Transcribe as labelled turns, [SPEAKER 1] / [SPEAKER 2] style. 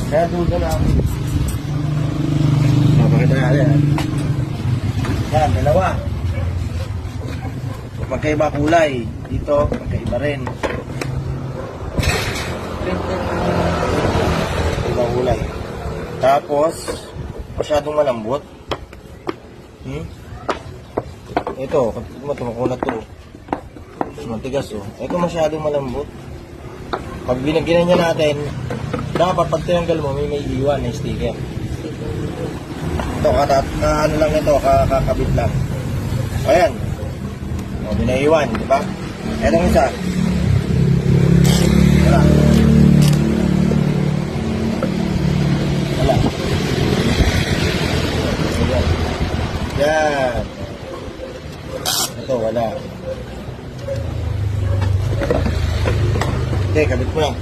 [SPEAKER 1] Kaya duda na ako. Mapakita natin. Yan, dalawa. Magkaiba kulay. Dito, magkaiba rin. Iba kulay. Tapos, masyadong malambot. Ito, tumukunat to. Matigas oh. Ito masyadong malambot. Pag binagyan niya natin, dapat pag tinanggal mo, may iwan na sticker. Ito, ano lang ito, kakabit lang. Ayan. O, binaiwan, di ba? Etong isa. Wala. Wala. Ayan. Yan. Ito, wala. Okay, kabit mo lang.